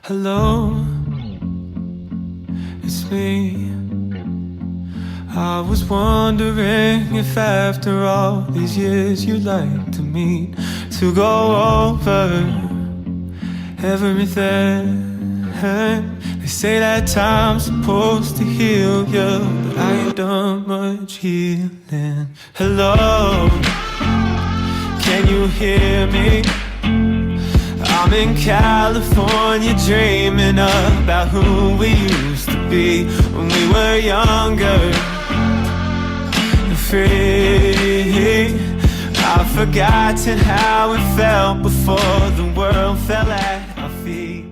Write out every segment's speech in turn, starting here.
Hello, it's me. I was wondering if after all these years you'd like to meet to go over everything. They say that time's supposed to heal you, but I ain't done much healing. Hello, can you hear me? I'm in California dreaming about who we used to be when we were younger and free. I've forgotten how it felt before the world fell at our feet.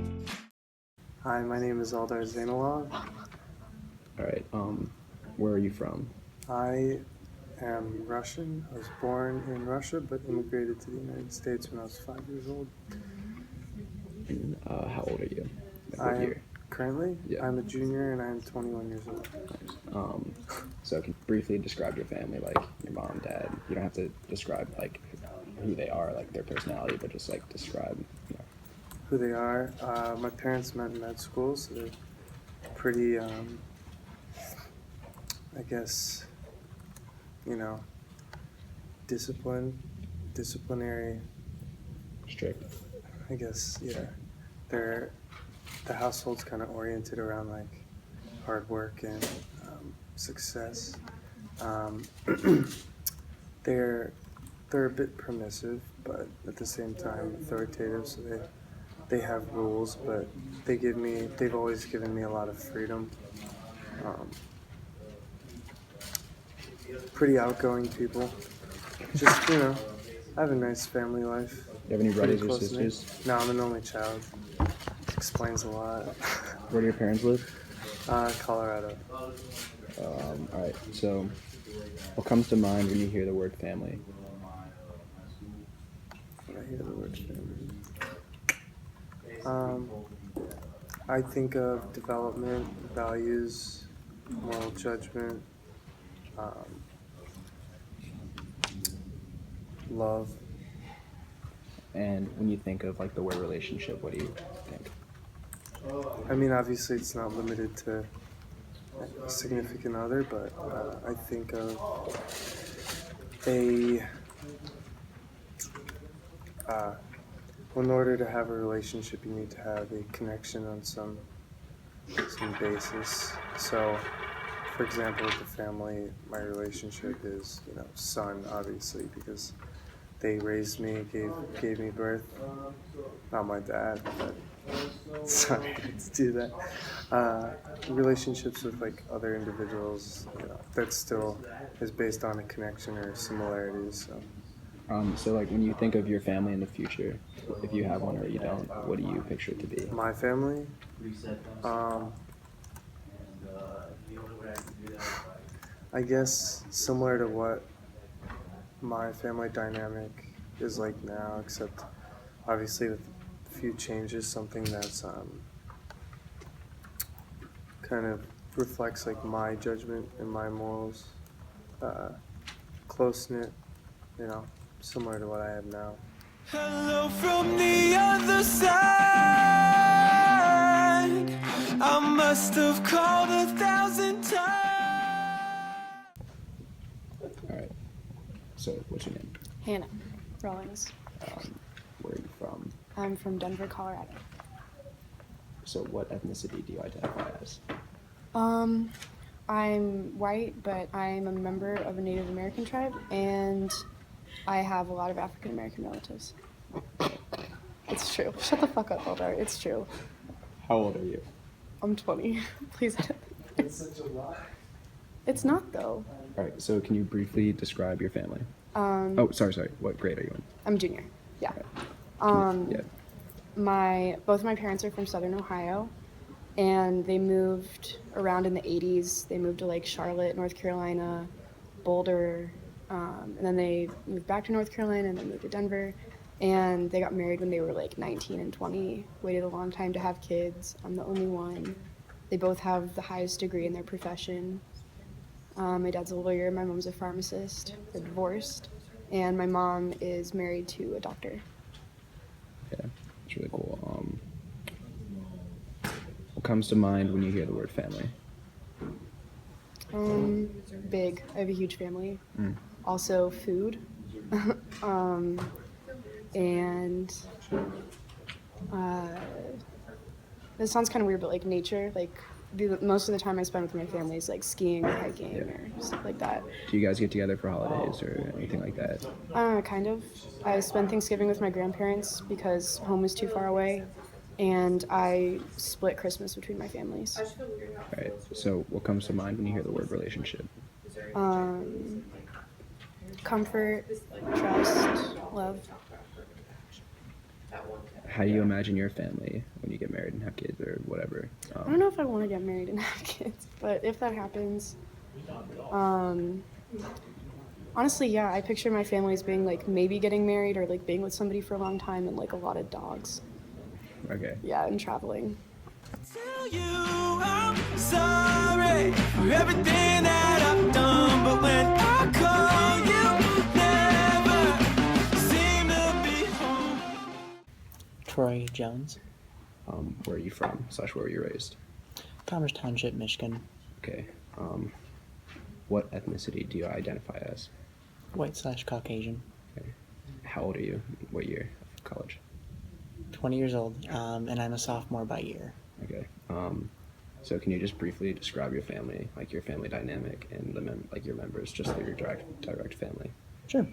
Hi, my name is Aldar Zainalov. Alright, where are you from? I am Russian. I was born in Russia but immigrated to the United States when I was 5 years old. And how old are you? Like what I am year? currently, Yeah. I'm a junior and I'm 21 years old. So can you briefly describe your family, like your mom, dad? You don't have to describe like who they are, like their personality, but just like describe, Who they are? My parents met in med school, so they're pretty, I guess, disciplinary. strict. I guess, yeah. The household's kind of oriented around like hard work and success. They're a bit permissive, but at the same time authoritative. So they have rules, but they've always given me a lot of freedom. Pretty outgoing people. Just I have a nice family life. You have any Pretty brothers or close-knit. sisters? No, I'm an only child. Explains a lot. Where do your parents live? Colorado. Alright, so what comes to mind when you hear the word family? When I hear the word family, I think of development, values, moral judgment, love. And when you think of like the word relationship, what do you think? I mean, obviously it's not limited to a significant other, but I think of in order to have a relationship, you need to have a connection on some basis. So, for example, with the family, my relationship is, son, obviously, because they raised me, gave me birth. Not my dad, but sorry to do that. Relationships with like other individuals, that still is based on a connection or similarities. So like when you think of your family in the future, if you have one or you don't, what do you picture it to be? My family, I guess similar to what my family dynamic is like now, except obviously with a few changes, something that's kind of reflects like my judgment and my morals, close-knit, similar to what I have now. Hello from the other side. I must have called 1,000 times. Alright, so what's your name? Hannah Rollins. Where are you from? I'm from Denver, Colorado. So what ethnicity do you identify as? I'm white, but I'm a member of a Native American tribe, and I have a lot of African American relatives. It's true. Shut the fuck up, Eldar. It's true. How old are you? I'm 20. Please. It's such a lie. It's not, though. Alright, so can you briefly describe your family? Sorry. What grade are you in? I'm a junior. Yeah. Both of my parents are from Southern Ohio, and they moved around in the 80s. They moved to like Charlotte, North Carolina, Boulder, and then they moved back to North Carolina and then moved to Denver. And they got married when they were like 19 and 20, waited a long time to have kids. I'm the only one. They both have the highest degree in their profession. My dad's a lawyer, my mom's a pharmacist. They're divorced, and my mom is married to a doctor. Yeah, it's really cool. comes to mind when you hear the word family? Big. I have a huge family. Mm. Also, food. um, and this sounds kind of weird, but like nature. Like most of the time I spend with my family is like skiing or hiking Yeah. or stuff like that. Do you guys get together for holidays or anything like that? Kind of. I spend Thanksgiving with my grandparents because home is too far away, and I split Christmas between my families. All right. So what comes to mind when you hear the word relationship? Comfort, trust, love. How do you imagine your family when you get married and have kids or whatever? I don't know if I want to get married and have kids, but if that happens, honestly, yeah, I picture my family as being like maybe getting married or like being with somebody for a long time and like a lot of dogs. Okay. Yeah, and traveling. Tell you I'm sorry for everything that I've done, but when I call you, never seem to be home. Troy Jones, Where are you from? / where were you raised? Commerce Township, Michigan. Okay. What ethnicity do you identify as? White / Caucasian. Okay. How old are you? What year of college? 20 years old, and I'm a sophomore by year. Okay. So can you just briefly describe your family, like your family dynamic and like your members, just like your direct family? Sure.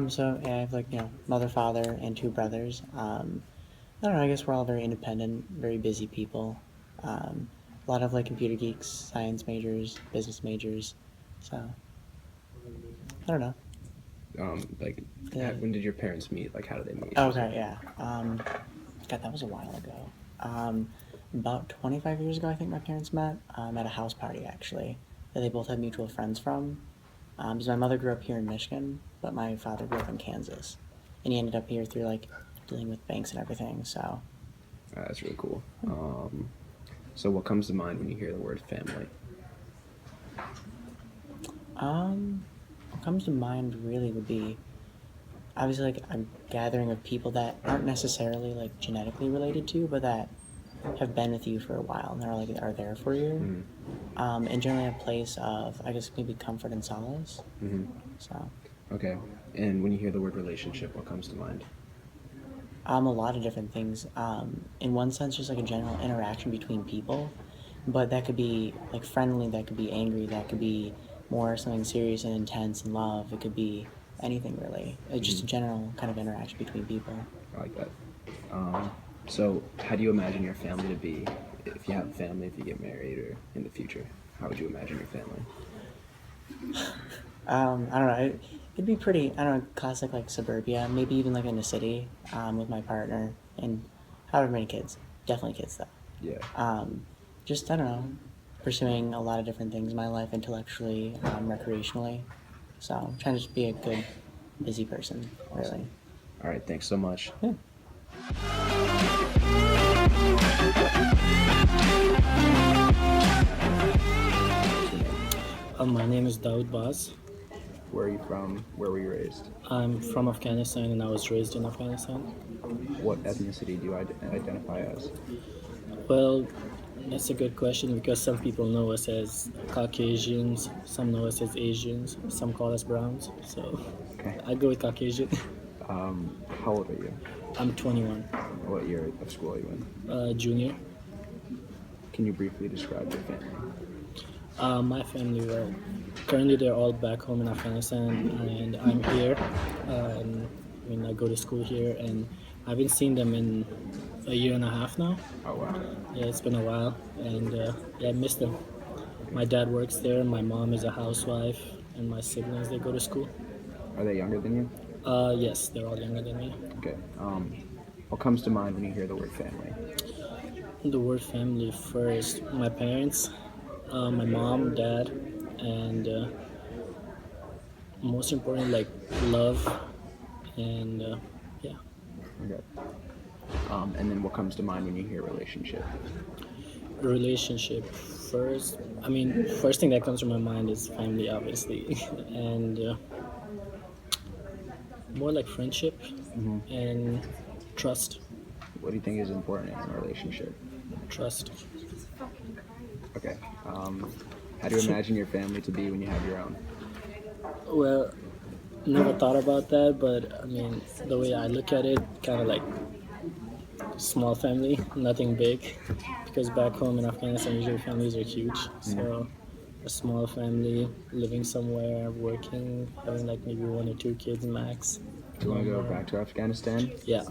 So yeah, I have like, mother, father, and 2 brothers. I don't know, I guess we're all very independent, very busy people. A lot of like computer geeks, science majors, business majors. So, I don't know. Like, Yeah. when did your parents meet? Like, how did they meet? Okay, yeah. God, that was a while ago. About 25 years ago, I think my parents met at a house party, actually, that they both had mutual friends from. Because my mother grew up here in Michigan, but my father grew up in Kansas. And he ended up here through, like, dealing with banks and everything, so. That's really cool. So what comes to mind when you hear the word family? What comes to mind really would be obviously like a gathering of people that aren't necessarily like genetically related to, but that have been with you for a while and are there for you. And generally a place of, I guess, maybe comfort and solace. So. Okay. And when you hear the word relationship, what comes to mind? A lot of different things. In one sense, just like a general interaction between people, but that could be like friendly, that could be angry, that could be more something serious and intense and love. It could be anything really. It's just a general kind of interaction between people. I like that. So how do you imagine your family to be if you have a family, if you get married, or in the future? How would you imagine your family? I don't know. It'd be pretty, I don't know, classic like suburbia, maybe even like in a city with my partner and however many kids. Definitely kids though. Yeah. Just, I don't know, pursuing a lot of different things in my life intellectually, recreationally. So I'm trying to just be a good, busy person, really. All right. Thanks so much. Yeah. My name is Daoud Baz. Where are you from? Where were you raised? I'm from Afghanistan and I was raised in Afghanistan. What ethnicity do you identify as? Well, that's a good question because some people know us as Caucasians, some know us as Asians, some call us Browns. So Okay. I go with Caucasian. How old are you? I'm 21, What year of school are you in? junior. Can you briefly describe your family? My family, well, currently they're all back home in Afghanistan and I'm here. I go to school here and I haven't seen them in a year and a half now. Oh, wow. Yeah, it's been a while, and I miss them. My dad works there, my mom is a housewife, and my siblings, they go to school. Are they younger than you? Yes, they're all younger than me. Okay. What comes to mind when you hear the word family? The word family first, my parents, my mom, dad, and most important, like love, and yeah. Okay. And then what comes to mind when you hear relationship? Relationship first. First thing that comes to my mind is family, obviously, and more like friendship and trust. What do you think is important in a relationship? trust. Okay. How do you imagine your family to be when you have your own? Well, never thought about that, but I mean, the way I look at it, kind of like small family, nothing big, because back home in Afghanistan, usually families are huge. So a small family, living somewhere, working, having like maybe 1 or 2 kids max. Do you want to go back to Afghanistan? Yeah,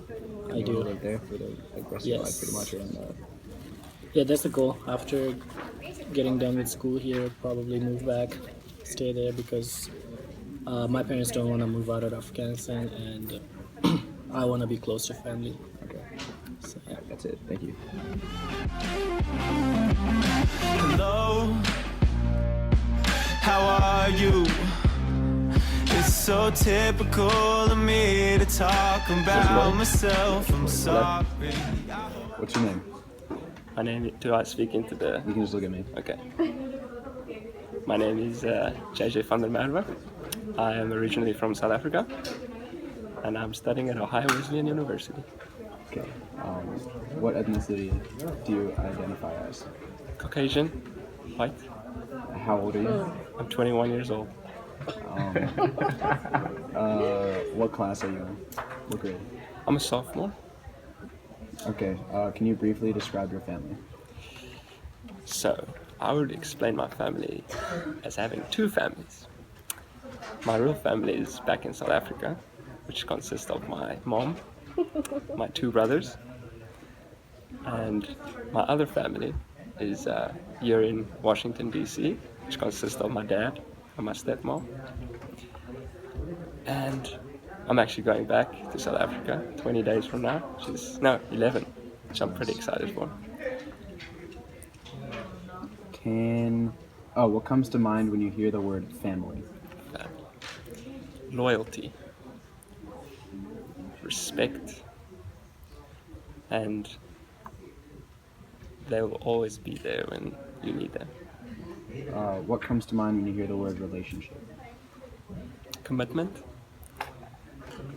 I You want to do. live there for the rest of your life, pretty Yes. much, or in the... Yeah, that's the goal. After getting done with school here, probably move back, stay there because my parents don't want to move out of Afghanistan, and I want to be close to family. Okay. So, All right, that's it. Thank you. Hello, how are you? It's so typical of me to talk about myself. I'm sorry. What's your name? My name. Do I speak into the? You can just look at me. Okay. My name is JJ van der Merwe. I am originally from South Africa, and I'm studying at Ohio Wesleyan University. Okay. What ethnicity do you identify as? Caucasian, white. How old are you? I'm 21 years old. What class are you in? What grade? I'm a sophomore. Okay. Can you briefly describe your family? So I would explain my family as having two families. My real family is back in South Africa, which consists of my mom, my 2 brothers, and my other family is here in Washington, D.C., which consists of my dad and my stepmom. And I'm actually going back to South Africa 20 days from now, 11, which I'm pretty excited for. What comes to mind when you hear the word family? Loyalty, respect, and they will always be there when you need them. What comes to mind when you hear the word relationship? Commitment.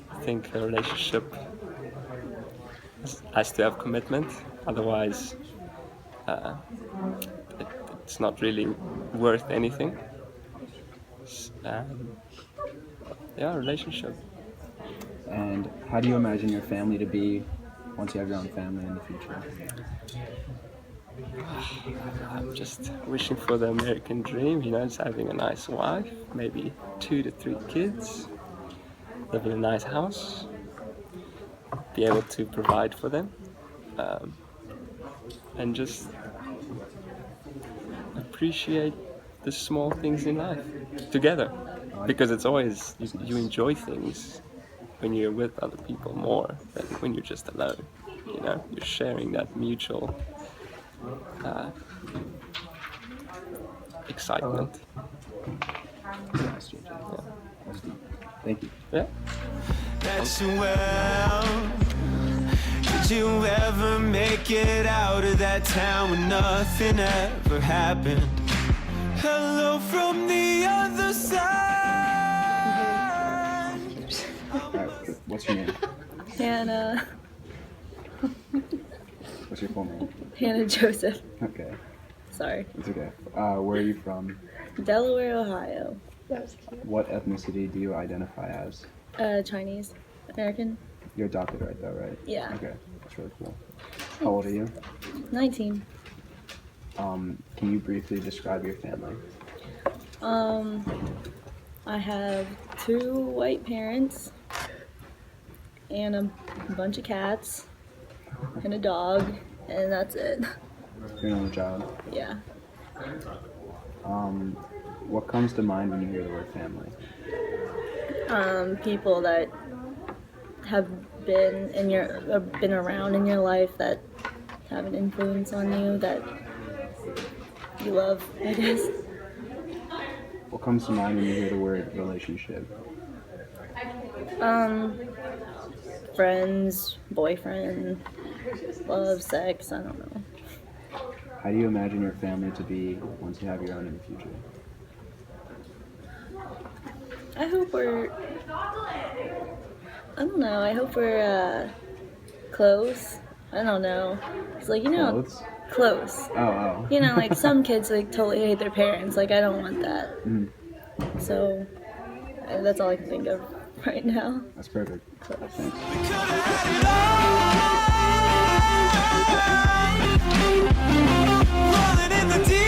I think a relationship has to have commitment, otherwise it's not really worth anything. Relationship. And how do you imagine your family to be once you have your own family in the future? I'm just wishing for the American dream, just having a nice wife, maybe 2 to 3 kids, live in a nice house, be able to provide for them, and just appreciate the small things in life together, because it's always you enjoy things when you're with other people more than when you're just alone. You're sharing that mutual excitement. Yes, JJ. Yeah. That's deep. Thank you. Yeah. That you well. Did you ever make it out of that town when nothing ever happened? Hello from the other side. Alright, what's your name? Hannah. What's your full name? Hannah Joseph. Okay, Sorry. it's okay. Where are you from? Delaware, Ohio. What ethnicity do you identify as? Chinese. American. You're adopted, right, though, right? Yeah. Okay, that's really cool. How old are you? 19. Can you briefly describe your family? I have 2 white parents and a bunch of cats and a dog, and that's it. You're an only child. Yeah. What comes to mind when you hear the word family? People that have been around in your life that have an influence on you that you love, I guess. What comes to mind when you hear the word relationship? Friends, boyfriend, love, sex, I don't know. How do you imagine your family to be once you have your own in the future? I hope we're close. I don't know. It's like, Clothes? close. Oh. You know, like some kids like totally hate their parents. Like I don't want that. Mhm. So that's all I can think of right now. That's perfect. Thanks. Rolling in the deep